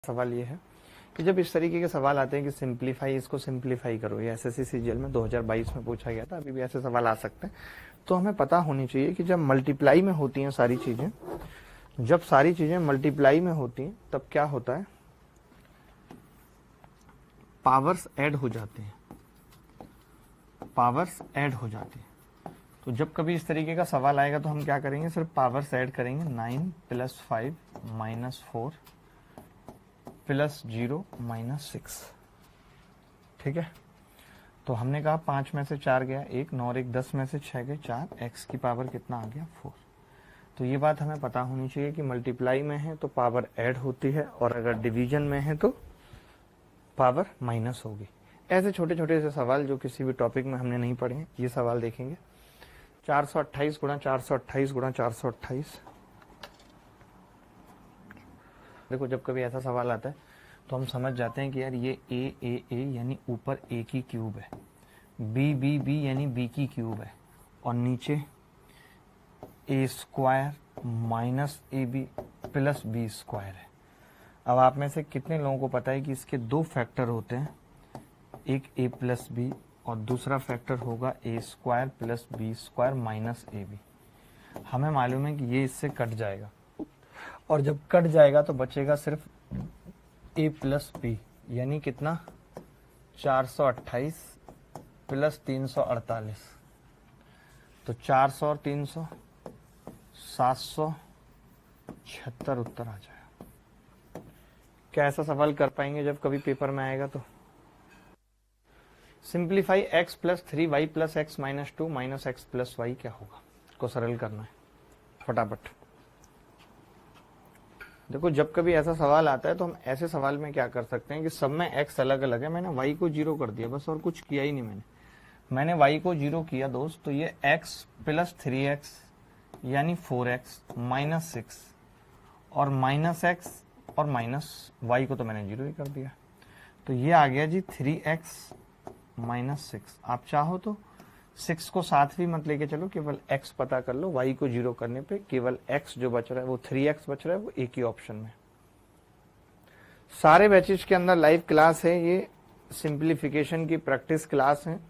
सवाल ये है कि जब इस तरीके के सवाल आते हैं कि सिंप्लीफाई, इसको सिंप्लीफाई करो, ये एसएससी सीजीएल में 2022 में पूछा गया था, अभी भी ऐसे सवाल आ सकते हैं। तो हमें पता होनी चाहिए कि जब मल्टीप्लाई में होती हैं सारी चीजें, जब सारी चीजें मल्टीप्लाई में होती हैं तब क्या होता है, पावर्स ऐड हो जाते हैं, पावर्स ऐड हो जाती है। तो जब कभी इस तरीके का सवाल आएगा तो हम क्या करेंगे, सिर्फ पावर्स ऐड करेंगे। 9 + 5 - 4 + 0 - 6, ठीक है। तो हमने कहा 5 में से 4 गया 1, 9 और 1 10 में से 6 गए 4, x की पावर कितना आ गया 4। तो ये बात हमें पता होनी चाहिए कि मल्टीप्लाई में है तो पावर ऐड होती है, और अगर डिवीजन में है तो पावर माइनस होगी। ऐसे छोटे छोटे से सवाल जो किसी भी टॉपिक में हमने नहीं पढ़े हैं, ये सवाल देखेंगे। 428 गुणा 428 गुणा 428। देखो जब कभी ऐसा सवाल आता है तो हम समझ जाते हैं कि यार ये ए यानी ऊपर a की क्यूब है, b यानी b की क्यूब है, और नीचे a² - ab + b² है। अब आप में से कितने लोगों को पता है कि इसके दो फैक्टर होते हैं, एक a + b और दूसरा फैक्टर होगा a² + b² - ab। हमें मालूम है कि ये इससे कट जाएगा, और जब कट जाएगा तो बचेगा सिर्फ a + b, यानी कितना 428 + 348। तो 400 और 300 776 उत्तर आ जाएगा। क्या ऐसा सवाल कर पाएंगे जब कभी पेपर में आएगा? तो simplify x + 3y + x - 2 - x + y क्या होगा, को सरल करना है फटाफट। देखो जब कभी ऐसा सवाल आता है तो हम ऐसे सवाल में क्या कर सकते हैं कि सब में x अलग अलग है, मैंने y को 0 कर दिया बस, और कुछ किया ही नहीं मैंने y को 0 किया दोस्त। तो ये x + 3x यानी 4x - 6 और -x और -y को तो मैंने 0 ही कर दिया। तो ये आ गया जी 3x - 6। आप चाहो तो 6 को साथ भी मत लेके चलो, केवल x पता कर लो। y को 0 करने पे केवल x जो बच रहा है वो 3x बच रहा है, वो एक ही ऑप्शन में। सारे बैचेज के अंदर लाइव क्लास है, ये सिंप्लीफिकेशन की प्रैक्टिस क्लास है।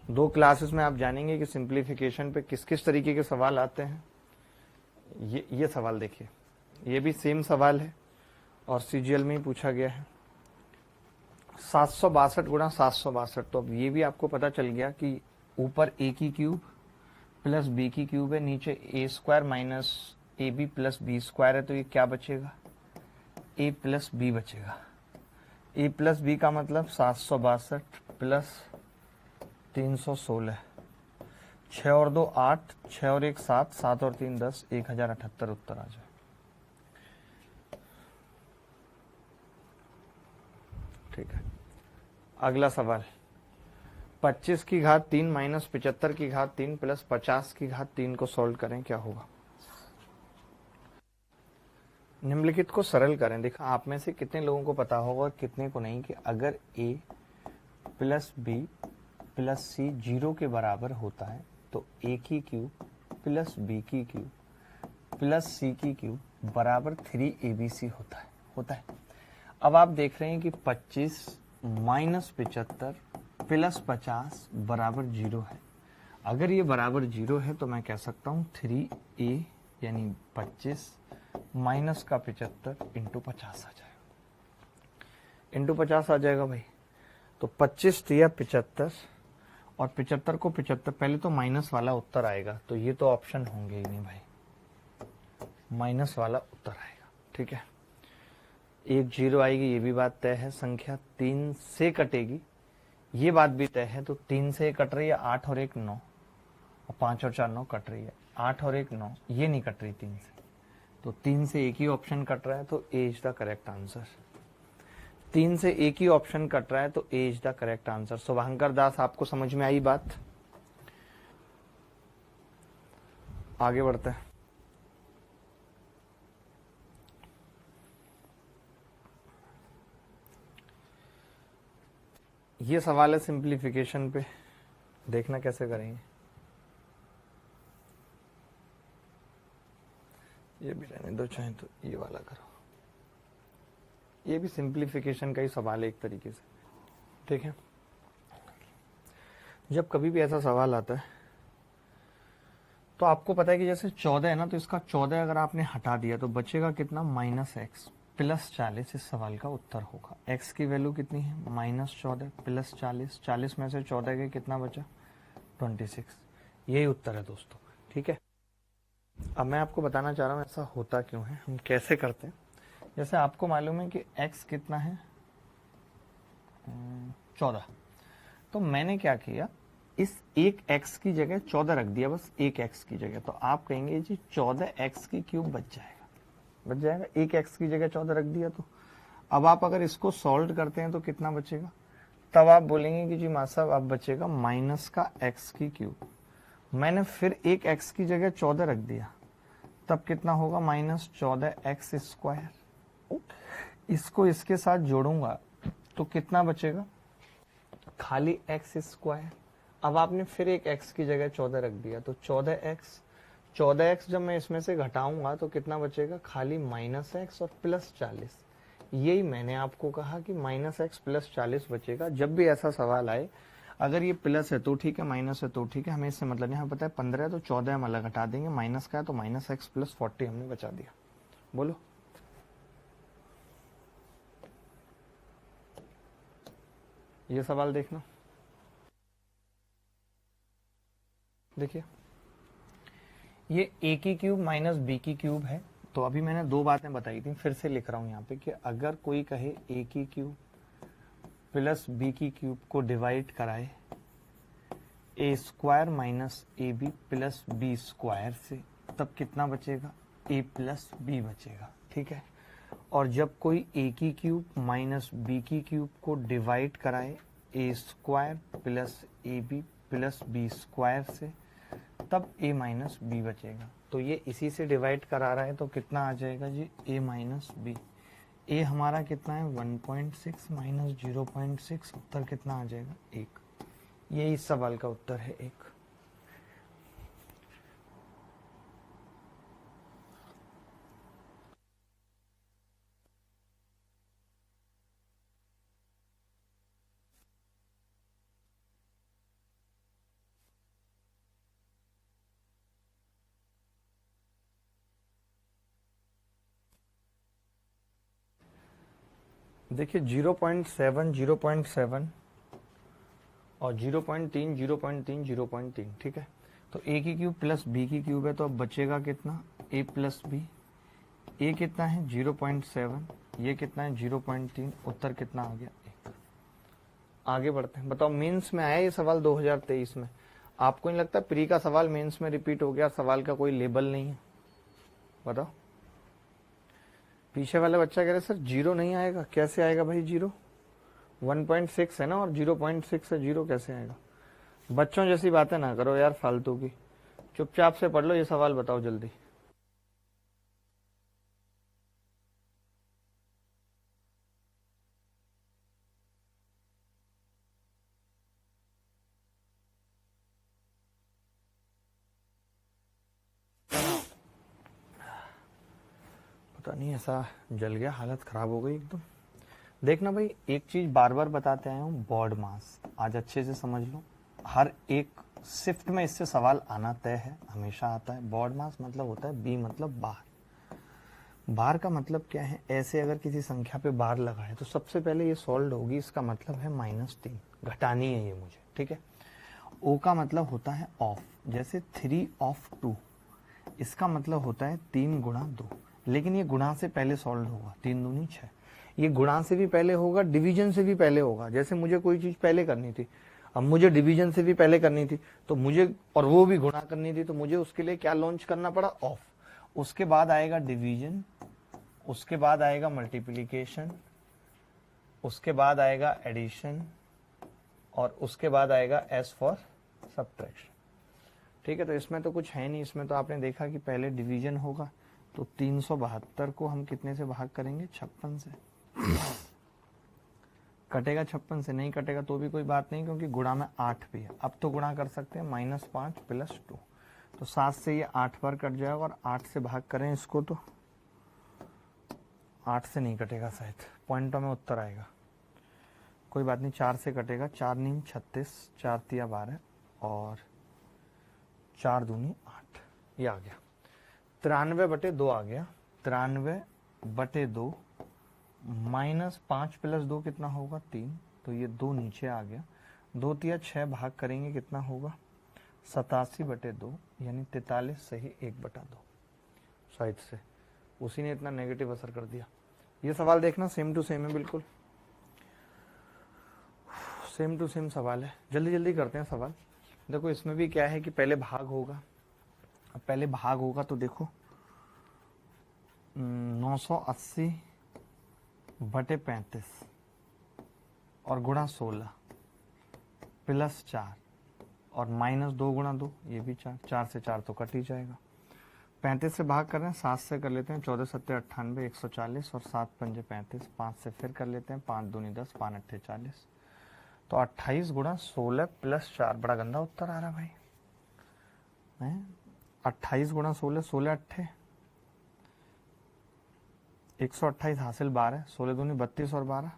2 क्लासेस में आप जानेंगे कि सिंप्लीफिकेशन पे किस किस तरीके के सवाल आते हैं। ये सवाल देखिए, ये भी सेम सवाल है और सीजीएल में ही पूछा गया है। 762 गुणा 762। तो अब ये भी आपको पता चल गया कि ऊपर a की क्यूब + b की क्यूब है, नीचे a² - ab + b² है। तो ये क्या बचेगा, a + b बचेगा। a + b का मतलब 762 + 316, 6 और 2 8, 6 और 1 7, 7 और 3 10, 1078 उत्तर आ जाए। ठीक है, अगला सवाल 25 की घात 3 - 75 की घात 3 + 50 की घात 3 को सॉल्व करें, क्या होगा। निम्नलिखित को सरल करें। देखा आप में से कितने लोगों को पता होगा, कितने को नहीं, कि अगर a + b + c 0 के बराबर होता है तो a की क्यूब + b की क्यूब + c की क्यूब बराबर 3abc होता है। अब आप देख रहे हैं कि 25 - 75 + 50 बराबर 0 है। अगर ये बराबर 0 है तो मैं कह सकता हूँ 3a यानी 25 माइनस का 75 × 50 आ जाएगा, × 50 आ जाएगा भाई। तो 25 या 75, और 75 को 75, पहले तो माइनस वाला उत्तर आएगा, तो ये तो ऑप्शन होंगे ही नहीं भाई, माइनस वाला उत्तर आएगा। ठीक है, एक 0 आएगी, ये भी बात तय है। संख्या 3 से कटेगी, ये बात भी तय है। तो 3 से कट रही है 8 और 1 9, और 5 और 4 9 कट रही है, 8 और 1 9, ये नहीं कट रही 3 से। तो 3 से एक ही ऑप्शन कट रहा है, तो ए इज द करेक्ट आंसर। 3 से एक ही ऑप्शन कट रहा है तो ए इज द करेक्ट आंसर। शुभंकर दास, आपको समझ में आई बात? आगे बढ़ते हैं। ये सवाल है सिंप्लीफिकेशन पे, देखना कैसे करेंगे। ये भी रहने दो, चाहे तो ये वाला करो। ये भी सिंप्लीफिकेशन का ही सवाल है एक तरीके से, ठीक है। जब कभी भी ऐसा सवाल आता है तो आपको पता है कि जैसे 14 है ना, तो इसका 14 अगर आपने हटा दिया तो बचेगा कितना, -x प्लस 40 इस सवाल का उत्तर होगा। x की वैल्यू कितनी है, -14 प्लस 40, 40 में से 14 के कितना बचा, 26। यही उत्तर है दोस्तों, ठीक है। अब मैं आपको बताना चाह रहा हूँ ऐसा होता क्यों है, हम कैसे करते हैं। जैसे आपको मालूम है कि x कितना है, 14, तो मैंने क्या किया, इस एक x की जगह 14 रख दिया, बस एक x की जगह। तो आप कहेंगे जी 14x की क्यूब बच जाएगा, एक x की जगह 14 रख दिया। तो अब आप अगर इसको सॉल्व करते हैं तो कितना बचेगा, तब आप बोलेंगे कि जी मां साहब अब बचेगा माइनस का x की क्यूब। मैंने फिर एक x की जगह 14 रख दिया, तब कितना होगा, -14x स्क्वायर। इसको इसके साथ जोड़ूंगा तो कितना बचेगा, खाली x स्क्वायर। अब आपने फिर एक x की जगह 14 रख दिया, तो 14x जब मैं इसमें से घटाऊंगा तो कितना बचेगा, खाली -x और +40। यही मैंने आपको कहा कि -x +40 बचेगा। जब भी ऐसा सवाल आए, अगर ये प्लस है तो ठीक है, माइनस है तो ठीक है, हमें इससे मतलब नहीं। हमें पता है 15 है तो 14 हम अलग हटा देंगे, माइनस का है तो -x + 40 हमने बचा दिया। बोलो, ये सवाल देखना, देखिए ये a की क्यूब माइनस b की क्यूब है। तो अभी मैंने दो बातें बताई थी, फिर से लिख रहा हूं यहाँ पे कि अगर कोई कहे a की क्यूब प्लस b की क्यूब को डिवाइड कराए a square minus ab plus b square से, तब कितना बचेगा, a प्लस b बचेगा, ठीक है। और जब कोई a की क्यूब माइनस b की क्यूब को डिवाइड कराए a square plus ab plus b square से, तब a माइनस बी बचेगा। तो ये इसी से डिवाइड करा रहा है, तो कितना आ जाएगा जी, a माइनस बी। a हमारा कितना है, 1.6 माइनस 0.6, उत्तर कितना आ जाएगा, 1। ये इस सवाल का उत्तर है, 1। देखिए 0.7 0.7 और 0.3 0.3 0.3, ठीक है। तो a की क्यूब प्लस b की क्यूब है, तो अब बचेगा कितना, a प्लस बी। a कितना है 0.7, ये कितना है 0.3, उत्तर कितना आ गया, 1। आगे बढ़ते हैं। बताओ, मेंस में आया ये सवाल 2023 में, आपको नहीं लगता प्री का सवाल मेंस में रिपीट हो गया, सवाल का कोई लेबल नहीं है, बताओ। पीछे वाला बच्चा कह रहे सर 0 नहीं आएगा, कैसे आएगा भाई 0, 1.6 है ना और 0.6 है, 0 कैसे आएगा। बच्चों जैसी बातें ना करो यार फालतू की, चुपचाप से पढ़ लो ये सवाल, बताओ जल्दी। पता नहीं ऐसा जल गया, हालत खराब हो गई एकदम। देखना भाई, एक चीज बार बार बताते आया हूँ, बॉड मास आज अच्छे से समझ लो। हर एक शिफ्ट में इससे सवाल आना तय है, हमेशा आता है। बॉड मास मतलब होता है बी मतलब बार। बार का मतलब क्या है, ऐसे अगर किसी संख्या पे बार लगा है तो सबसे पहले ये सॉल्व होगी, इसका मतलब है -3, घटानी है ये मुझे, ठीक है। ओ का मतलब होता है ऑफ, जैसे 3 ऑफ 2, इसका मतलब होता है 3 गुणा 2, लेकिन ये गुणा से पहले सॉल्व होगा, 3 दूनी 6। ये गुणा से भी पहले होगा, डिवीजन से भी पहले होगा। जैसे मुझे कोई चीज पहले करनी थी, अब मुझे डिवीजन से भी पहले करनी थी, तो मुझे, और वो भी गुणा करनी थी, तो मुझे उसके लिए क्या लॉन्च करना पड़ा, ऑफ। उसके बाद आएगा डिवीजन, उसके बाद आएगा मल्टीप्लिकेशन, उसके बाद आएगा एडिशन, और उसके बाद आएगा एस फॉर सब्ट्रैक्शन, ठीक है। तो इसमें तो कुछ है नहीं, इसमें तो आपने देखा कि पहले डिवीजन होगा, तो 372 को हम कितने से भाग करेंगे, 56 से। कटेगा 56 से, नहीं कटेगा तो भी कोई बात नहीं, क्योंकि गुणा में 8 भी है। अब तो गुणा कर सकते हैं, -5 + 2, तो 7 से ये 8 बार कट जाएगा, और 8 से भाग करें इसको तो 8 से नहीं कटेगा शायद, पॉइंटों में उत्तर आएगा, कोई बात नहीं, 4 से कटेगा। 4 नीम 36, 4 तिया 12 और 4 दूनी 8, ये आ गया। 93/2 आ गया। 93/2 माइनस 5 प्लस 2 कितना होगा 3, तो ये 2 नीचे आ गया। 2 तिया 6 भाग करेंगे कितना होगा 87/2, यानी 43 सही 1/2 साइड से। उसी ने इतना नेगेटिव असर कर दिया। ये सवाल देखना सेम टू सेम है, बिल्कुल सेम टू सेम सवाल है। जल्दी जल्दी करते हैं सवाल। देखो इसमें भी क्या है कि पहले भाग होगा, अब पहले भाग होगा तो देखो 980/35 और गुणा 16 प्लस 4 और माइनस 2 गुणा 2, ये भी 4, 4 से 4 तो कट ही जाएगा। 35 से भाग कर रहे हैं, 7 से कर लेते हैं, 14 सत्ते 98 140 और 7 पंजे 35, 5 से फिर कर लेते हैं, 5 दूनी 10 5 अट्ठे 40, तो 28 गुणा 16 प्लस 4, बड़ा गंदा उत्तर आ रहा भाई है। 28 गुणा 16, 16 अट्ठे 128 हासिल 12, 16 दूनी 32 और 12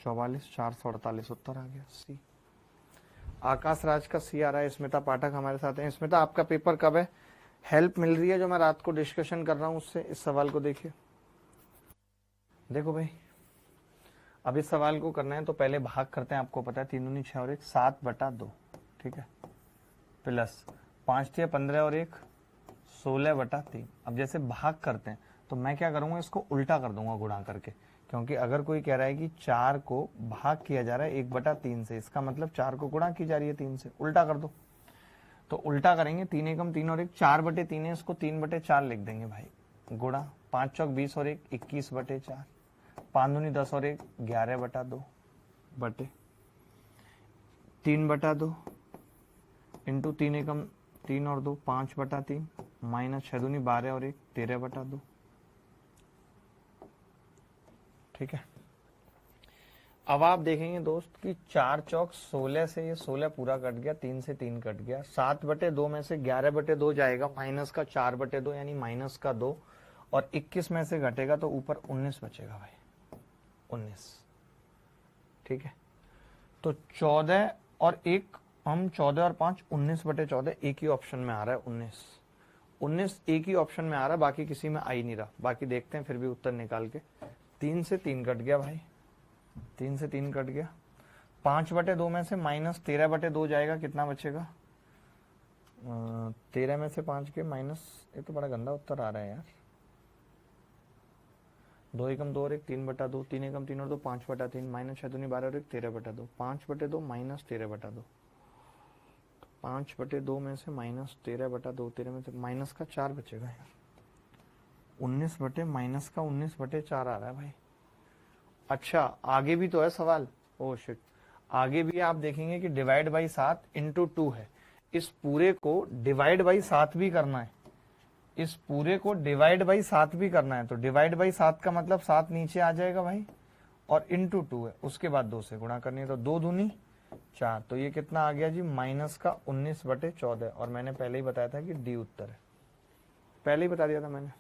44, 448 उत्तर आ गया सी। आकाश राज का सी आ रहा है। स्मिता पाठक हमारे साथ हैं। स्मिता आपका पेपर कब है? हेल्प मिल रही है जो मैं रात को डिस्कशन कर रहा हूं उससे। इस सवाल को देखिए, देखो भाई अब इस सवाल को करना है तो पहले भाग करते हैं, आपको पता है 3 दूनी 6 और 1 7/2, ठीक है, प्लस 5 तिया 15 और 1 16/3। अब जैसे भाग करते हैं तो मैं क्या करूंगा, इसको उल्टा कर दूंगा गुणा करके, क्योंकि अगर कोई कह रहा है कि 4 को भाग किया जा रहा है 1/3 से, इसका मतलब 4 को गुणा की जा रही है 3 से, उल्टा कर दो। तो उल्टा करेंगे, 3 एकम 3 और 1 4/3 है, इसको 3/4 लिख देंगे भाई, गुणा 5 चौक 20 और 1 21/4, 5 दूनी 10 और 1 11/2 बटे 3/2 इंटू 3 एकम 3 और 2 5/3 माइनस 6 दूनी 12 और 1 13/2, ठीक है। अब आप देखेंगे दोस्त कि 4 चौक 16 से ये 16 पूरा कट गया, 3 से 3 कट गया, 7/2 में से 11/2 जाएगा, माइनस का 4/2 यानी माइनस का 2, और 21 में से घटेगा तो ऊपर 19 बचेगा भाई, 19, ठीक है। तो 14 और 1 हम 14 और 5 19/14 एक ही ऑप्शन में आ रहा है, 19 एक ही ऑप्शन में आ रहा है, बाकी किसी में आ ही नहीं रहा। बाकी देखते हैं फिर भी उत्तर निकाल के। 3 से 3 कट गया भाई, 3 से 3 कट गया। 5/2 में से माइनस 13/2 जाएगा, कितना बचेगा 13 में से 5 के माइनस, ये तो बड़ा गंदा उत्तर आ रहा है यार। 2 एकम 2 और 1 3/2, 3 एकम 3 और 2 5/3 माइनस 6 दूनी 12 और 1 13/2, 5/2 माइनस 13/2, 5/2 में से माइनस 13/2, 13 में से माइनस का 4 बचेगा यार, 19 बटे माइनस का 19/4 आ रहा है भाई। अच्छा आगे भी तो है सवाल, ओ शिट, आगे भी आप देखेंगे कि डिवाइड बाई 7 इंटू 2 है, इस पूरे को डिवाइड बाई 7 भी करना है, इस पूरे को डिवाइड बाई 7 भी करना है, तो डिवाइड बाई 7 का मतलब 7 नीचे आ जाएगा भाई, और इंटू 2 है, उसके बाद 2 से गुणा करनी है, तो 2 दूनी 4, तो ये कितना आ गया जी माइनस का 19/14, और मैंने पहले ही बताया था कि डी उत्तर है, पहले ही बता दिया था मैंने।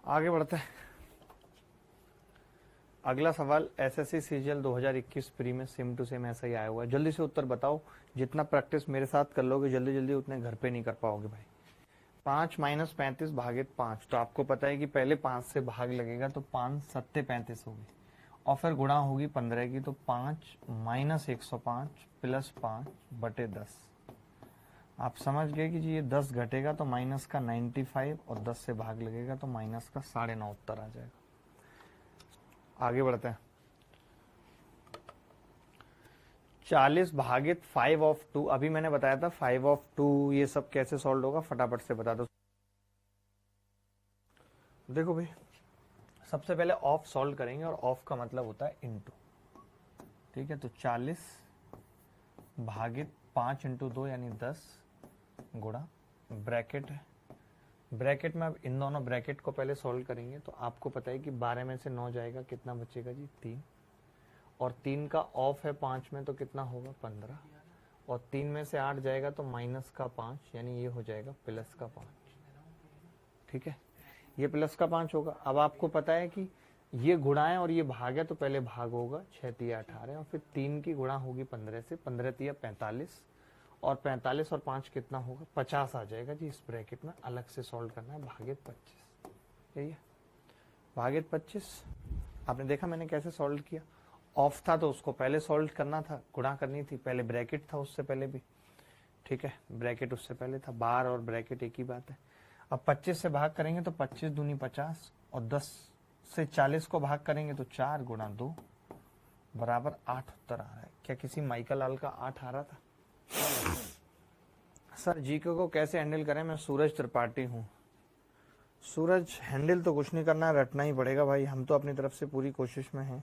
आगे बढ़ते हैं, अगला सवाल एसएससी सीजीएल 2021 प्री में सेम टू सेम ऐसा ही आया हुआ है। जल्दी से उत्तर बताओ, जितना प्रैक्टिस मेरे साथ कर लोगे जल्दी जल्दी उतने घर पे नहीं कर पाओगे भाई। 5 माइनस 35 भागित 5, तो आपको पता है कि पहले 5 से भाग लगेगा, तो 5 सत्ते 35 होगी, और फिर गुणा होगी 15 की, तो 5 माइनस 105 प्लस 5/10। आप समझ गए कि जी ये 10 घटेगा तो माइनस का 95, और 10 से भाग लगेगा तो माइनस का 9.5 उत्तर आ जाएगा। आगे बढ़ते हैं। 40 भागित 5 ऑफ 2, अभी मैंने बताया था 5 ऑफ 2 ये सब कैसे सॉल्व होगा, फटाफट से बता दो। देखो भाई सबसे पहले ऑफ सॉल्व करेंगे, और ऑफ का मतलब होता है इनटू, ठीक है। तो 40 भागित 5 इंटू 2 यानी 10 गुणा ब्रैकेट है, ब्रैकेट में अब इन दोनों ब्रैकेट को पहले सॉल्व करेंगे, तो आपको पता है कि 12 में से 9 जाएगा, कितना बचेगा जी 3, और 3 का ऑफ है 5 में, तो कितना होगा 15, और 3 में से 8 जाएगा तो माइनस का 5, यानी ये हो जाएगा प्लस का 5, ठीक है। ये प्लस का 5 होगा। अब आपको पता है कि ये गुणा है और ये भाग है, तो पहले भाग होगा 6 तिया 18 और फिर 3 की गुणा होगी 15 से, 15 तिया 45 और 45 और 5 कितना होगा 50 आ जाएगा जी। इस ब्रैकेट में अलग से सॉल्व करना है, भागित 25, यही है भागित 25। आपने देखा मैंने कैसे सॉल्व किया, ऑफ था तो उसको पहले सॉल्व करना था, गुणा करनी थी, पहले ब्रैकेट था उससे पहले भी, ठीक है ब्रैकेट उससे पहले था, बार और ब्रैकेट एक ही बात है। अब 25 से भाग करेंगे तो 25 दूनी 50 और 10 से 40 को भाग करेंगे तो 4 गुणा 2 बराबर 8 उत्तर आ रहा है। क्या किसी माइकल लाल का 8 आ रहा था? सर जीके को कैसे हैंडल करें? मैं सूरज त्रिपाठी हूँ। सूरज हैंडल तो कुछ नहीं करना है, रटना ही पड़ेगा भाई। हम तो अपनी तरफ से पूरी कोशिश में हैं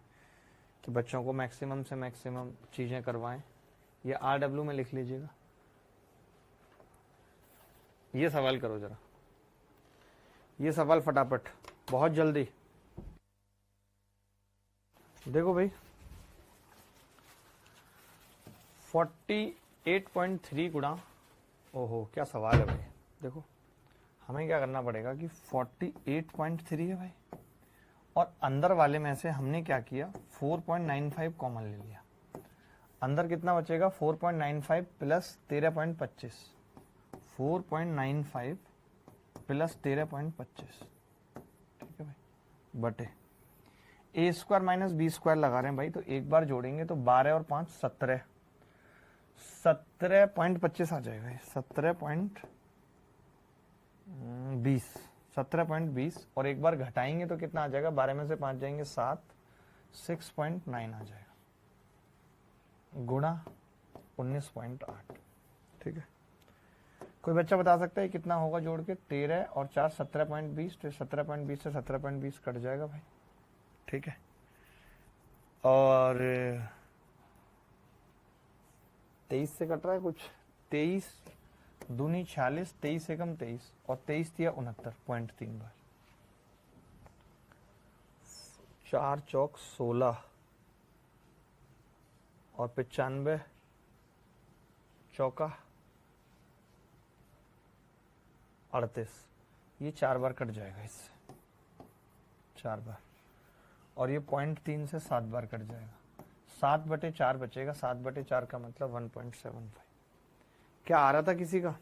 कि बच्चों को मैक्सिमम से मैक्सिमम चीजें करवाएं। ये RW में लिख लीजिएगा। ये सवाल करो जरा, ये सवाल फटाफट, बहुत जल्दी। देखो भाई 48.3 गुणा, ओहो क्या सवाल है भाई। देखो हमें क्या करना पड़ेगा कि 48.3 है भाई, और अंदर वाले में से हमने क्या किया 4.95 कॉमन ले लिया। अंदर कितना बचेगा 4.95 प्लस 13.25, 4.95 प्लस 13.25, ठीक है भाई, बटे ए स्क्वायर माइनस बी स्क्वायर लगा रहे हैं भाई, तो एक बार जोड़ेंगे तो 12 और 5 17, 17.25 आ जाएगा, 17.20 और एक बार घटाएंगे तो कितना आ जाएगा, 12 में से 5 जाएंगे 7, 6.9 आ जाएगा, गुणा 19.8, ठीक है। कोई बच्चा बता सकता है कितना होगा जोड़ के? 13 और 4 17.20, तो 17.20 से 17.20 कट जाएगा भाई, ठीक है। और 23 से कट रहा है कुछ, 23 दूनी 46, 23 एकम 23 और 23 दिया 69.3 बार, 4 चौक 16 और 95 चौका 38, ये 4 बार कट जाएगा इससे, 4 बार, और ये 0.3 से 7 बार कट जाएगा, 7/4 बचेगा, 7/4 का मतलब 1.75। क्या आ रहा था किसी का?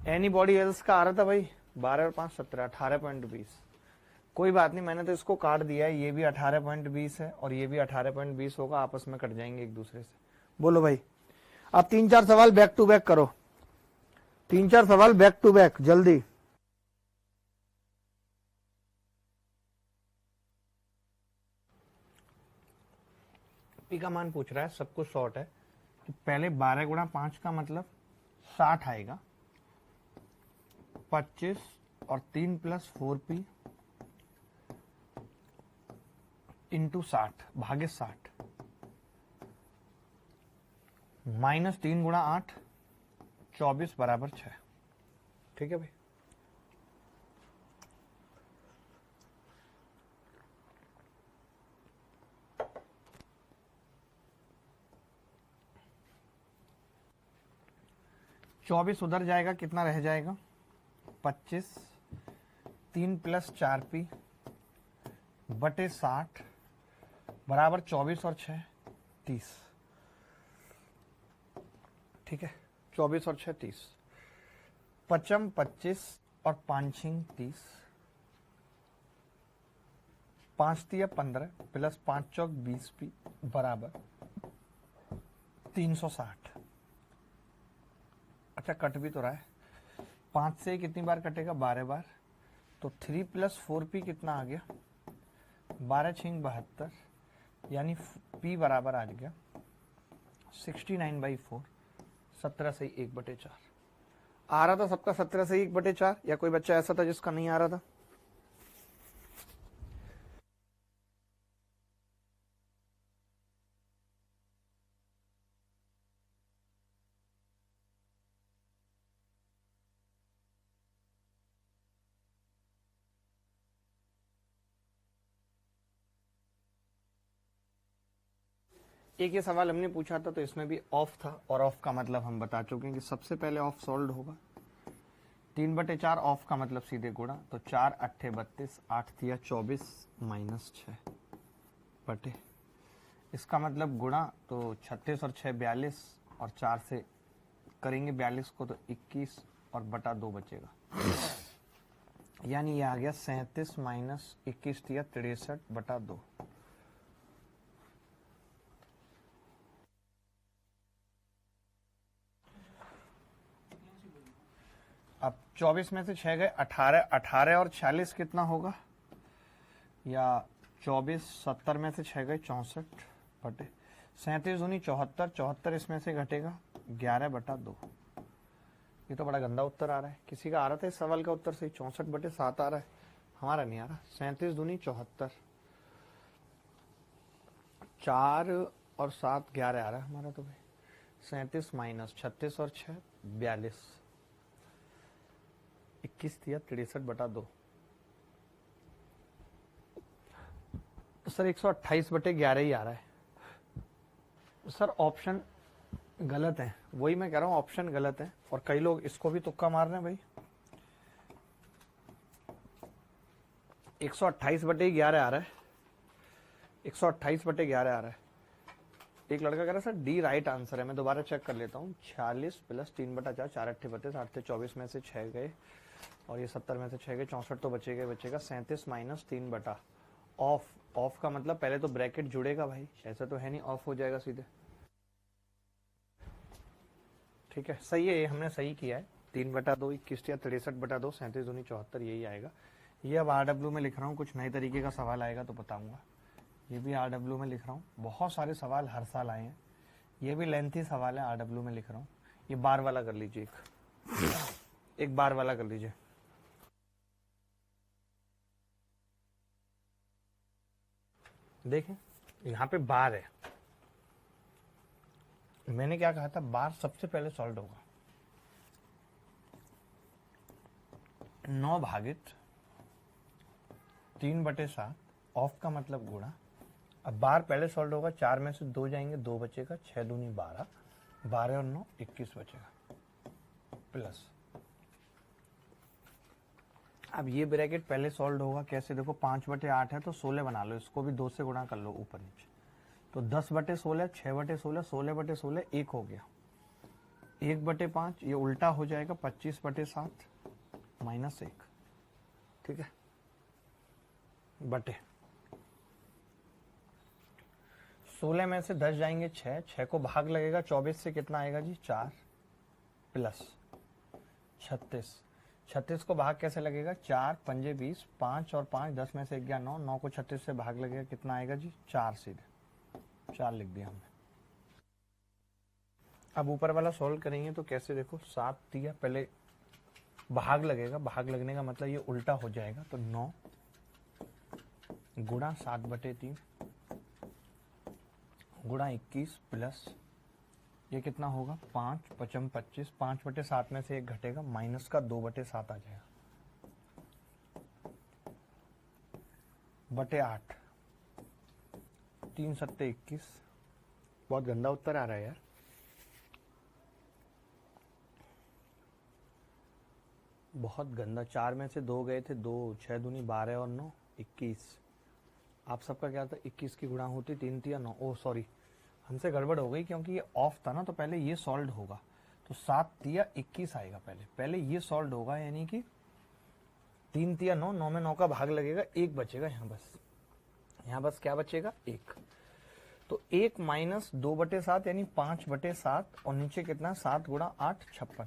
एनीबॉडी एल्स का आ रहा था भाई? 12 और 5 17, 18.20। कोई बात नहीं, मैंने तो इसको काट दिया है, ये भी 18.20 है और ये भी 18.20 होगा, आपस में कट जाएंगे एक दूसरे से। बोलो भाई, अब 3-4 सवाल बैक टू बैक करो, 3-4 सवाल बैक टू बैक जल्दी। पी का मान पूछ रहा है, सब कुछ शॉर्ट है, तो पहले 12 गुणा 5 का मतलब 60 आएगा, 25 और 3 प्लस 4p इंटू 60 भागे 60 माइनस 3 गुणा 8 24 बराबर 6, ठीक है भाई। चौबीस उधर जाएगा, कितना रह जाएगा 25, 3 प्लस 4p बटे 60 बराबर 24 और 6 30, ठीक है। 24 और 6 30, 55 25 और 5 30, 5 तिया 15 प्लस 5 चौक 20p बराबर 360। अच्छा कट भी तो रहा है, 5 से कितनी बार कटेगा 12 बार, तो 3 प्लस 4p कितना आ गया 12 6 72, यानी p बराबर आ गया 69/4, 17 से 1/4 आ रहा था सबका, 17 से 1/4, या कोई बच्चा ऐसा था जिसका नहीं आ रहा था? एक ये सवाल हमने पूछा था तो इसमें भी ऑफ था, और ऑफ का मतलब हम बता चुके हैं कि सबसे पहले ऑफ सॉल्व होगा, 3/4 ऑफ का मतलब सीधे गुणा, तो 4 अट्ठे 32, 8 तिया 24 माइनस 6 बटे, इसका मतलब गुणा, तो 36 और 6 42 और 4 से करेंगे 42 को तो 21 और बटा 2 बचेगा, यानी ये आ गया 37 माइनस 21 तिया 63 बटा 2। अब 24 में से 6 गए 18, 18 और 46 कितना होगा, या 24, 70 में से 6 गए 64 बटे 37 दूनी 74, 74 इसमें से घटेगा 11 बटा 2। ये तो बड़ा गंदा उत्तर आ रहा है, किसी का आ रहा था इस सवाल का उत्तर सही, 64/7 आ रहा है, हमारा नहीं आ रहा। 37 दूनी 74, 4 और 7 11 आ रहा है हमारा तो भाई। 37 माइनस 36 और 6 42, 21 तिया 63 बटा 2। तो सर 128/11 ही आ रहा है। सर ऑप्शन गलत है, वही मैं कह रहा हूं, ऑप्शन गलत है, और कई लोग इसको भी तुक्का मार रहे हैं भाई। 128/11 आ रहा है, 128/11 आ रहा है। एक लड़का कह रहा है सर डी राइट आंसर है, मैं दोबारा चेक कर लेता हूँ। 46 प्लस 3/4, 4 अट्ठे 32, 8 से 24 में से 6 गए, और ये 70 में से 6 गए, 64 तो बचेगा 37 माइनस 3 बटा ऑफ, ऑफ का मतलब पहले तो ब्रैकेट जुड़ेगा भाई, ऐसा तो है नहीं ऑफ हो जाएगा सीधे। ठीक है, सही है, ये हमने सही किया है। 3/2, 21 या 63/2, 37 दूनी 74, यही आएगा। ये अब RW में लिख रहा हूँ, कुछ नए तरीके का सवाल आएगा तो बताऊंगा। ये भी RW में लिख रहा हूँ, बहुत सारे सवाल हर साल आए हैं, ये भी लेंथी सवाल है, RW में लिख रहा हूँ। ये बार वाला कर लीजिए, एक बार वाला कर लीजिए। देखें यहां पे बार है, मैंने क्या कहा था, बार सबसे पहले सॉल्व होगा। 9 भागित 3/7, ऑफ का मतलब गुणा। अब बार पहले सॉल्व होगा, 4 में से 2 जाएंगे, 2 बचेगा, 6 दूनी 12, 12 और 9 21 बचेगा, प्लस। अब ये ब्रैकेट पहले सॉल्व होगा कैसे, देखो 5/8 है तो 16 बना लो, इसको भी 2 से गुणा कर लो ऊपर नीचे, तो 10/16, 6/16, 16/16 1 हो गया, 1/5 ये उल्टा हो जाएगा, 25/7 माइनस 1, ठीक है, बटे 16 में से 10 जाएंगे 6, 6 को भाग लगेगा 24 से, कितना आएगा जी 4, प्लस 36, 36 को भाग कैसे लगेगा, 4 पंजे 20, 5 और 5 10 में से 11 9, 9 को 36 से भाग लगेगा, कितना आएगा जी 4, सीधे 4 लिख दिया हमने। अब ऊपर वाला सॉल्व करेंगे तो कैसे, देखो 7 दिया, पहले भाग लगेगा, भाग लगने का मतलब ये उल्टा हो जाएगा, तो 9 गुणा 7/3 गुणा 21 प्लस ये कितना होगा 5 पचम 25, 5/7 में से 1 घटेगा, माइनस का 2/7 आ जाएगा, बटे 8, 3 सत्ते 21। बहुत गंदा उत्तर आ रहा है यार। बहुत गंदा, 4 में से 2 गए थे, 2, 6 दूनी 12 और 9 21। आप सबका क्या था, 21 की गुणा होती 3 तिया 9, ओ सॉरी हमसे गड़बड़ हो गई, क्योंकि ये ऑफ था ना, तो पहले ये सॉल्व होगा, तो 7 तिया 21 आएगा, पहले ये सॉल्व होगा, यानी कि 3 तिया 9, 9 में 9 का भाग लगेगा, 1 बचेगा यहाँ बस क्या बचेगा 1, तो 1 माइनस 2/7 यानी 5/7, और नीचे कितना 7 गुणा 8 56।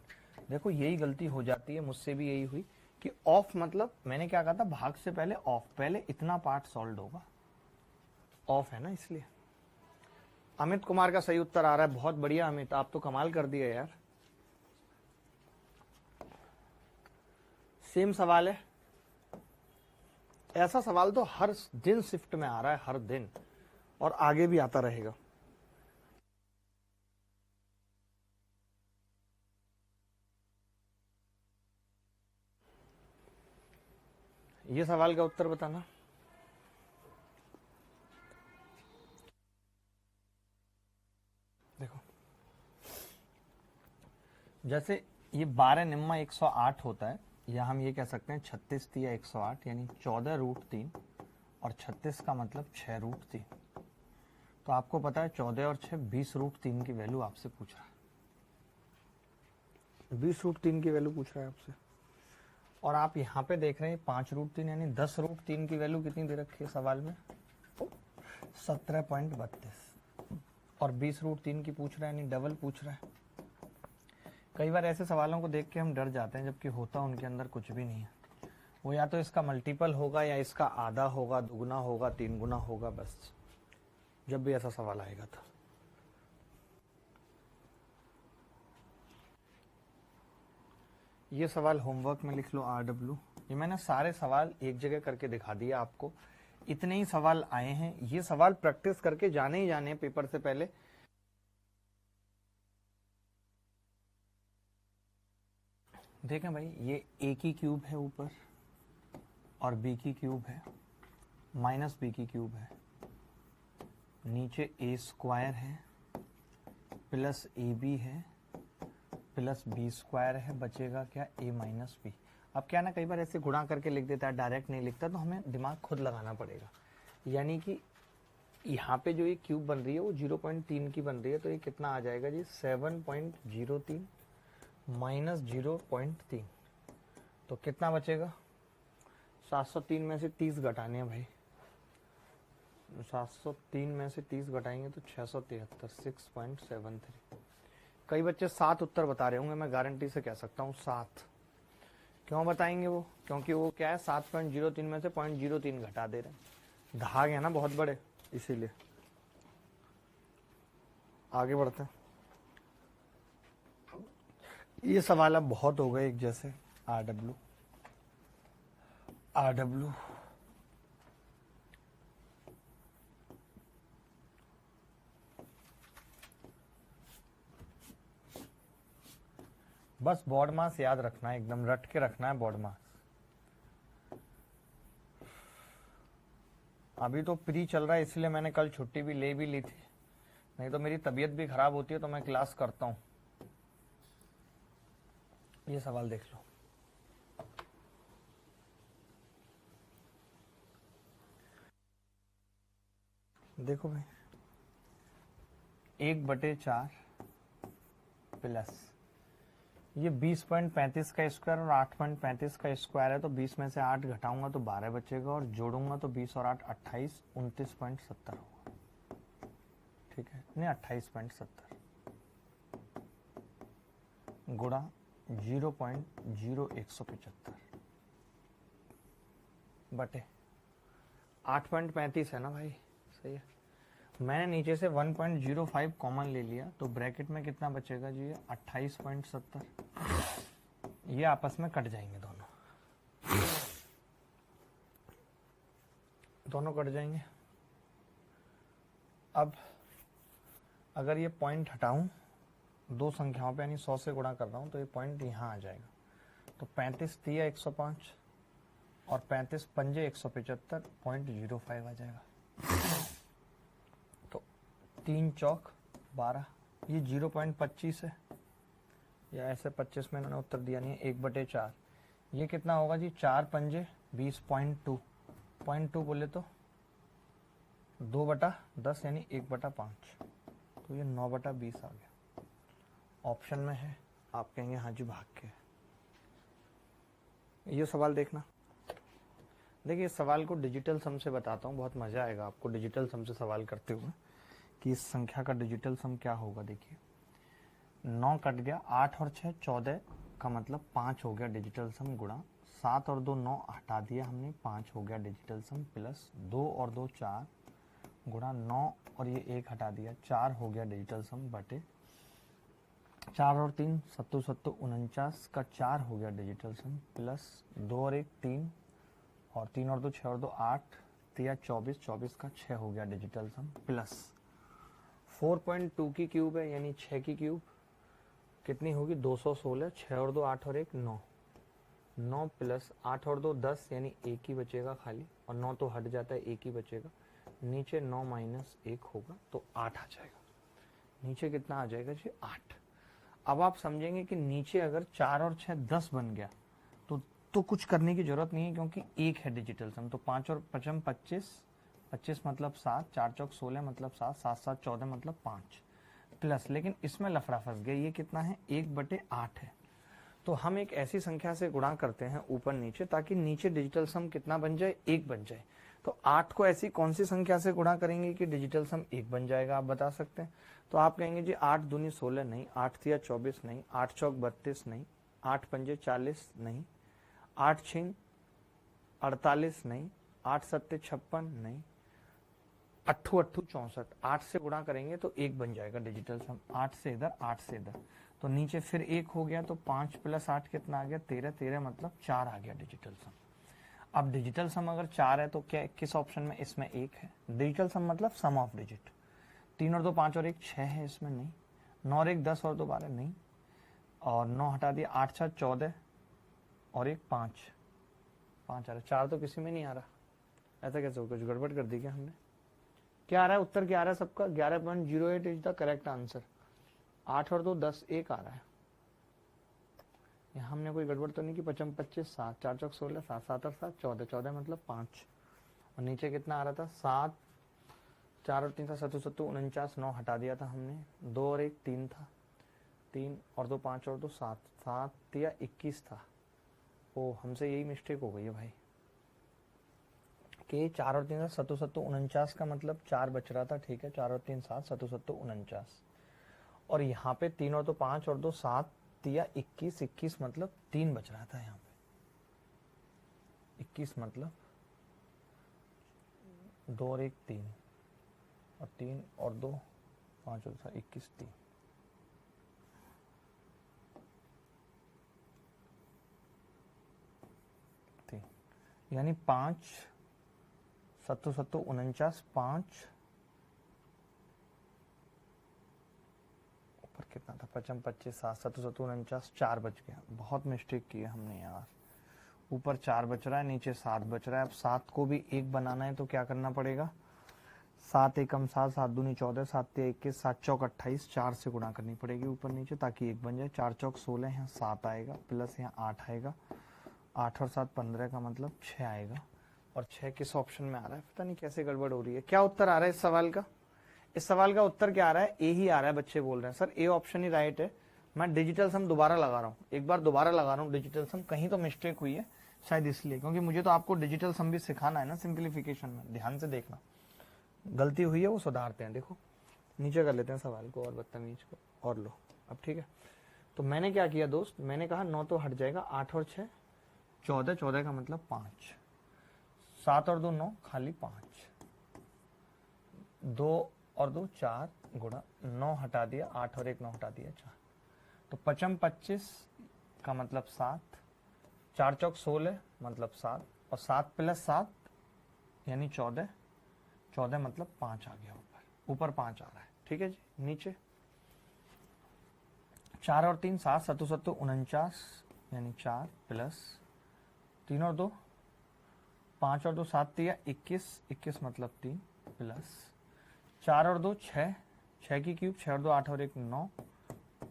देखो यही गलती हो जाती है, मुझसे भी यही हुई कि ऑफ मतलब मैंने क्या कहा था, भाग से पहले ऑफ, पहले इतना पार्ट सॉल्व होगा, ऑफ है ना इसलिए। अमित कुमार का सही उत्तर आ रहा है, बहुत बढ़िया अमित, आप तो कमाल कर दिए यार। सेम सवाल है, ऐसा सवाल तो हर दिन शिफ्ट में आ रहा है, हर दिन, और आगे भी आता रहेगा। ये सवाल का उत्तर बताना। देखो जैसे ये 12 निम्मा 108 होता है, या हम ये कह सकते हैं 36 तिया 108, यानी 14√3 और 36 का मतलब 6√3। तो आपको पता है 14 और 6 20√3 की वैल्यू आपसे पूछ रहा है, 20√3 की वैल्यू पूछ रहा है आपसे। और आप यहाँ पे देख रहे हैं 5√3 यानी 10√3 की वैल्यू कितनी दे रखी है सवाल में, 17.32, और 20√3 की पूछ रहा है, यानी डबल पूछ रहा है। कई बार ऐसे सवालों को देख के हम डर जाते हैं, जबकि होता उनके अंदर कुछ भी नहीं है। वो या तो इसका मल्टीपल होगा, या इसका आधा होगा, दुगुना होगा, 3 गुना होगा, बस जब भी ऐसा सवाल आएगा तो। ये सवाल होमवर्क में लिख लो RW। ये मैंने सारे सवाल एक जगह करके दिखा दिया आपको, इतने ही सवाल आए हैं। ये सवाल प्रैक्टिस करके जाने ही जाने पेपर से पहले। देखें भाई, ये a की क्यूब है ऊपर, और b की क्यूब है, माइनस b की क्यूब है, नीचे a स्क्वायर है, प्लस ab है, प्लस b स्क्वायर है, बचेगा क्या, a माइनस b। अब क्या ना, कई बार ऐसे गुणा करके लिख देता है, डायरेक्ट नहीं लिखता, तो हमें दिमाग खुद लगाना पड़ेगा। यानी कि यहाँ पे जो ये क्यूब बन रही है वो 0.3 की बन रही है, तो ये कितना आ जाएगा जी, 7.03 माइनस 0.3, तो कितना बचेगा, 703 में से 30 घटाने हैं भाई, 703 में से 30 घटाएंगे तो 673, 6.73। कई बच्चे 7 उत्तर बता रहे होंगे, मैं गारंटी से कह सकता हूँ 7। क्यों बताएंगे वो, क्योंकि वो क्या है, 7.03 में से 0.03 घटा दे रहे हैं, भाग है ना बहुत बड़े, इसीलिए। आगे बढ़ते हैं। ये सवाल अब बहुत हो गए एक जैसे, RW बस बॉड मास याद रखना है, एकदम रट के रखना है बॉड मास। अभी तो प्री चल रहा है, इसलिए मैंने कल छुट्टी भी ली थी, नहीं तो मेरी तबीयत भी खराब होती है तो मैं क्लास करता हूं। ये सवाल देख लो, देखो भाई, 1/4 प्लस ये 20.35 का स्क्वायर और 8.35 का स्क्वायर है, तो 20 में से 8 घटाऊंगा तो 12 बचेगा, और जोड़ूंगा तो 20 और 8 28, 29.70 होगा। ठीक है, नहीं 28.70 गुणा 0.0175 बटे 8.35 है ना भाई, सही है। मैंने नीचे से 1.05 कॉमन ले लिया, तो ब्रैकेट में कितना बचेगा जी, 28.70। ये आपस में कट जाएंगे, दोनों कट जाएंगे। अब अगर ये पॉइंट हटाऊं दो संख्याओं पे, यानी 100 से गुणा कर रहा हूं, तो ये पॉइंट यहां आ जाएगा, तो 35 तिया 105 और 35 पंजे 175, 0.05 आ जाएगा। तो 3 चौक 12, ये 0.25 है, या ऐसे 25 में इन्होंने उत्तर दिया नहीं है, 1/4। ये कितना होगा जी, 4 पंजे 20.2, 0.2 बोले तो 2/10 यानी 1/5, तो ये 9/20 आ गया। ऑप्शन में है, आप कहेंगे हाँ जी भाग के। ये सवाल देखना, देखिए इस सवाल को डिजिटल सम से बताता हूँ, बहुत मजा आएगा आपको डिजिटल सम से सवाल करते हुए कि इस संख्या का डिजिटल सम क्या होगा। देखिए 9 कट गया, 8 और 6 14 का मतलब 5 हो गया डिजिटल सम, गुणा 7 और 2 9 हटा दिया हमने, 5 हो गया डिजिटल सम, प्लस 2 और 2 4 गुणा 9 और ये 1 हटा दिया, 4 हो गया डिजिटल सम, बटे 4 और 3 7 7 49 का 4 हो गया डिजिटल सम, प्लस 2 और 1 3 और 3 और 2 6 और 2 8 तिया 24, 24 का 6 हो गया डिजिटल सम, प्लस 4.2 की क्यूब है, यानी 6 की क्यूब कितनी होगी, 216, 6 और 2 8 और 1 9, 9 प्लस 8 और 2 10, यानी 1 ही बचेगा खाली, और 9 तो हट जाता है, 1 ही बचेगा, नीचे 9 माइनस 1 होगा तो 8 आ जाएगा। नीचे कितना आ जाएगा जी, 8। अब आप समझेंगे कि नीचे अगर 4 और 6 10 बन गया तो कुछ करने की जरूरत नहीं है, क्योंकि एक है डिजिटल सम। तो 5 और 5 25, 25 मतलब 7, 4 चौक 16 मतलब 7, 7 7 14 मतलब 5 प्लस, लेकिन इसमें लफड़ा फंस गया, ये कितना है 1/8 है। तो हम एक ऐसी संख्या से गुणा करते हैं ऊपर नीचे, ताकि नीचे डिजिटल सम कितना बन जाए, 1 बन जाए। तो 8 को ऐसी कौन सी संख्या से गुणा करेंगे कि डिजिटल सम 1 बन जाएगा, आप बता सकते हैं। तो आप कहेंगे जी 8 दूनी 16 नहीं, 8 तिया 24 नहीं, 8 चौक 32 नहीं, 8 पंजे 40 नहीं, 8 छिंग 48 नहीं, 8 सत्ते 56 नहीं, 8 8 64। 8 से गुणा करेंगे तो 1 बन जाएगा डिजिटल सम। 8 से इधर, 8 से इधर, तो नीचे फिर 1 हो गया, तो 5 + 8 कितना आ गया 13, 13 मतलब 4 आ गया डिजिटल सम। अब डिजिटल सम अगर 4 है तो क्या किस ऑप्शन में, इसमें 1 है। डिजिटल सम मतलब सम ऑफ डिजिट। 3 और 2 5 और 1 6 है, इसमें नहीं। 9 और 1 10 और 2 12 नहीं, और 9 हटा दिया, 8 6 14 और 1 5, 5 आ रहा है, 4 तो किसी में नहीं आ रहा। ऐसा कैसे हो, कुछ गड़बड़ कर दी क्या हमने? क्या आ रहा है उत्तर, क्या आ रहा है सबका? 11.08 इज द करेक्ट आंसर। 8 और 2 10, 1 आ रहा है। यहाँ हमने कोई गड़बड़ तो नहीं की। 55 25 7, 4 चौक 16, 7 7 और 7 14, 14 मतलब 5, और नीचे कितना आ रहा था 7, 4 और 3 था 7 7 49, 9 हटा दिया था हमने, 2 और 1 3 था, 3 और 2 5 और 2 7, 7 या 21 था। ओ हमसे यही मिस्टेक हो गई है भाई, कि 4 और 3 7 7 49 का मतलब 4 बच रहा था, ठीक है। 4 और 3 7 7 7 49, और यहाँ पे 3 और 2 5 और 2 7 या 21, 21 मतलब 3 बच रहा था यहाँ पे। 21 मतलब 2 और 1 3, और 3 और 2 5 और 7 21 3। यानी 5 7 7 49, 5 ऊपर कितना था 55 25 7 7 7 49, 4 बच गया। बहुत मिस्टेक की है हमने यार। ऊपर 4 बच रहा है, नीचे 7 बच रहा है। अब 7 को भी 1 बनाना है तो क्या करना पड़ेगा, 7 एकम 7, 7 दूनी 14, 7 तिया 21, 7 चौक 28, 4 से गुणा करनी पड़ेगी ऊपर नीचे, ताकि 1 बन जाए। 4 चौक 16, यहाँ 7 आएगा, प्लस यहाँ 8 आएगा, 8 और 7 15 का मतलब 6 आएगा, और 6 किस ऑप्शन में आ रहा है, पता नहीं कैसे गड़बड़ हो रही है। क्या उत्तर आ रहा है इस सवाल का? इस सवाल का उत्तर क्या आ रहा है, ए ही आ रहा है। बच्चे बोल रहे हैं sir A option he right है। मैं डिजिटल सम दोबारा लगा रहा हूँ, एक बार दोबारा लगा रहा हूँ डिजिटल सम, कहीं तो मिस्टेक हुई है शायद इसलिए, क्योंकि मुझे तो आपको डिजिटल सम भी सिखाना है ना सिंप्लीफिकेशन में। ध्यान से देखना, गलती हुई है वो सुधारते हैं। देखो नीचे कर लेते हैं सवाल को, और बदतमीज को, और लो अब ठीक है। तो मैंने क्या किया दोस्त, मैंने कहा 9 तो हट जाएगा, 8 और 6 14, 14 का मतलब 5, 7 और 2 9 खाली 5, 2 और 2 4 गुणा 9 हटा दिया, 8 और 1 9 हटा दिया 4, तो 55 25 का मतलब 7, 4 चौक 16 मतलब 7, और 7 + 7 यानी 14, 14 मतलब 5 आ गया ऊपर, ऊपर 5 आ रहा है, ठीक है जी। नीचे 4 और 3 7 7 7 49 यानी 4, प्लस 3 और 2 5 और 2 7 तिया 21, 21 मतलब 3, प्लस 4 और 2 6, 6 की क्यूब, 6 और 2 8 और 1 9,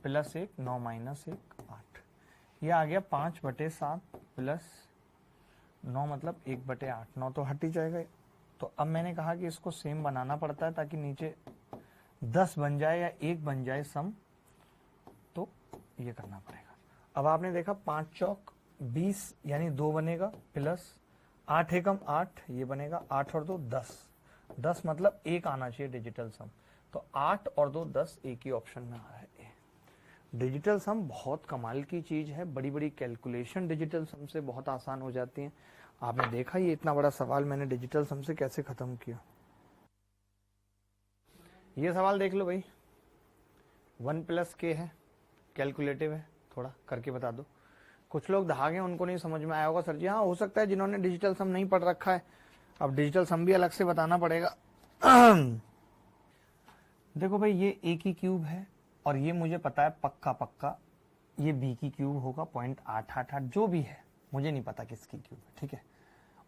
प्लस 1 9 माइनस 1 8, यह आ गया 5/7 प्लस 9 मतलब 1/8, 9 तो हट ही जाएगा। तो अब मैंने कहा कि इसको सेम बनाना पड़ता है ताकि नीचे 10 बन जाए या 1 बन जाए सम, तो ये करना पड़ेगा। अब आपने देखा 5 चौक 20 यानी 2 बनेगा, प्लस 8 एकम 8 ये बनेगा, 8 और 2 10, 10 मतलब 1 आना चाहिए डिजिटल सम, तो 8 और 2 10 एक ही ऑप्शन में आ रहा है ए। डिजिटल सम बहुत कमाल की चीज है, बड़ी बड़ी कैलकुलेशन डिजिटल सम से बहुत आसान हो जाती हैं। आपने देखा ये इतना बड़ा सवाल मैंने डिजिटल सम से कैसे खत्म किया। ये सवाल देख लो भाई, 1 + k है, कैलकुलेटिव है, थोड़ा करके बता दो। कुछ लोग धागे उनको नहीं समझ में आया होगा सर जी, हाँ हो सकता है जिन्होंने डिजिटल सम नहीं पढ़ रखा है, अब डिजिटल सम भी अलग से बताना पड़ेगा। देखो भाई ये a की क्यूब है, और ये मुझे पता है पक्का पक्का ये b की क्यूब होगा 0.888, जो भी है मुझे नहीं पता किसकी क्यूब है, ठीक है।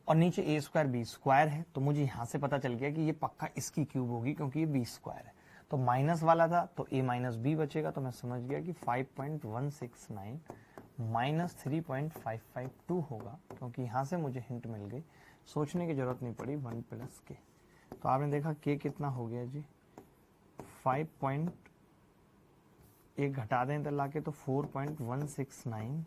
और नीचे a² b² है, तो मुझे यहां से पता चल गया कि ये पक्का इसकी क्यूब होगी क्योंकि ये b² है। तो माइनस वाला था तो a माइनस बी बचेगा, तो मैं समझ गया कि 5.169 माइनस 3.552 होगा, क्योंकि यहाँ से मुझे हिंट मिल गई, सोचने की जरूरत नहीं पड़ी, 1 प्लस के। तो आपने देखा k कितना हो गया जी, 1 घटा दें तो लाके तो 4.169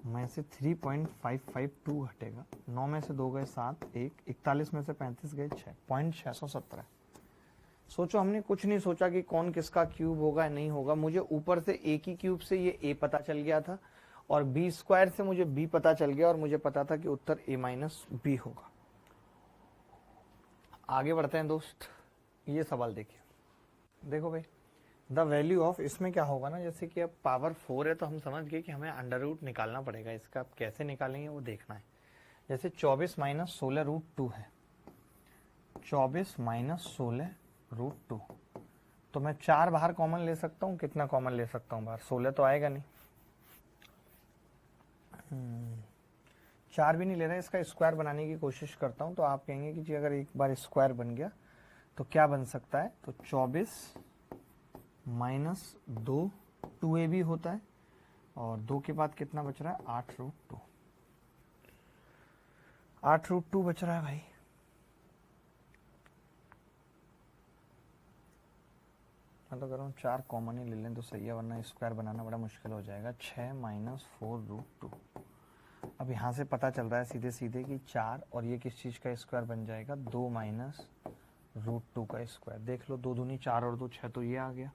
में से 3.552 घटेगा, 9 में से 2 गए 7, 1, 41 में से 35 गए 6.617। सोचो, हमने कुछ नहीं सोचा कि कौन किसका क्यूब होगा नहीं होगा, मुझे ऊपर से a की क्यूब से ये a पता चल गया था और b स्क्वायर से मुझे b पता चल गया और मुझे पता था कि उत्तर a माइनस बी होगा। आगे बढ़ते हैं दोस्त, ये सवाल देखिए। देखो भाई, द वैल्यू ऑफ, इसमें क्या होगा ना, जैसे कि अब पावर 4 है तो हम समझ गए कि हमें अंडर रूट निकालना पड़ेगा, इसका अब कैसे निकालेंगे वो देखना है। जैसे 24 माइनस 16 रूट 2 है, 24 माइनस 16 रूट 2, तो मैं 4 बाहर कॉमन ले सकता हूँ, कितना कॉमन ले सकता हूँ बाहर, 16 तो आएगा नहीं, 4 भी नहीं ले रहा है, इसका स्क्वायर बनाने की कोशिश करता हूँ। तो आप कहेंगे कि जी अगर एक बार स्क्वायर बन गया तो क्या बन सकता है, तो 24 माइनस 2 2a भी होता है, और 2 के बाद कितना बच रहा है, 8 रूट 2, 8 रूट 2 बच रहा है भाई। मैं तो कह रहा हूँ 4 कॉमन ही ले लें तो सही है, वरना स्क्वायर बनाना बड़ा मुश्किल हो जाएगा। 6 माइनस 4 रूट 2, अब यहाँ से पता चल रहा है सीधे सीधे कि 4 और ये किस चीज़ का स्क्वायर बन जाएगा, 2 माइनस रूट 2 का स्क्वायर। देख लो, 2 दूनी 4 और 2 6, तो ये आ गया,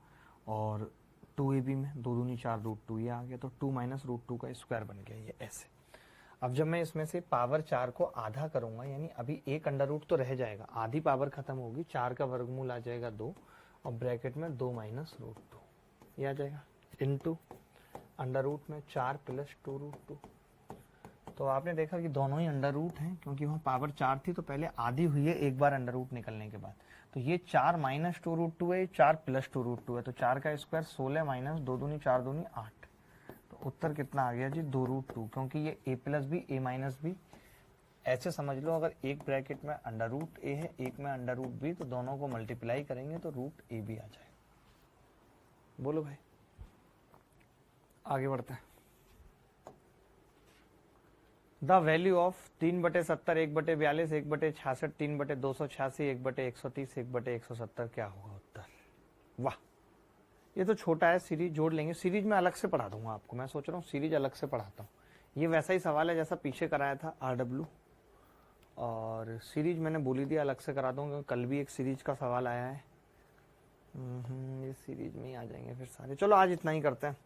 और 2ab में 2 दूनी 4 रूट 2 ये आ गया, तो 2 माइनस रूट 2 का स्क्वायर बन गया ये ऐसे। अब जब मैं इसमें से पावर 4 को आधा करूंगा, यानी अभी एक अंडर रूट तो रह जाएगा, आधी पावर खत्म होगी, 4 का वर्गमूल आ जाएगा 2, और ब्रैकेट में 2 माइनस रूट 2 ये आ जाएगा, इनटू अंडर रूट में 4 प्लस 2 रूट 2। तो आपने देखा कि दोनों ही अंडर रूट हैं, क्योंकि वहाँ पावर 4 थी तो पहले आधी हुई है एक बार अंडर रूट निकलने के बाद। तो ये 4 माइनस 2 रूट 2 है, 4 प्लस 2 रूट 2 है, तो 4 का स्क्वायर 16 माइनस 2 दूनी 4 दूनी 8, तो उत्तर कितना आ गया जी, 2 रूट 2, क्योंकि ये a plus B a minus B, ऐसे समझ लो, अगर एक ब्रैकेट में अंडर रूट a है, एक में अंडर रूट b, तो दोनों को मल्टीप्लाई करेंगे तो रूट a भी आ जाएगा। बोलो भाई, आगे बढ़ते हैं। द वैल्यू ऑफ 3/70, 1/42, 1/66, 3/286, 1/130, 1/170 क्या होगा उत्तर। वाह, ये तो छोटा है, सीरीज जोड़ लेंगे, सीरीज में अलग से पढ़ा दूंगा आपको, मैं सोच रहा हूँ सीरीज अलग से पढ़ाता हूँ। ये वैसा ही सवाल है जैसा पीछे कराया था RW, और सीरीज मैंने बोली थी अलग से करा दूंगा, कल भी एक सीरीज का सवाल आया है, ये सीरीज में ही आ जाएंगे फिर सारे। चलो आज इतना ही करते हैं।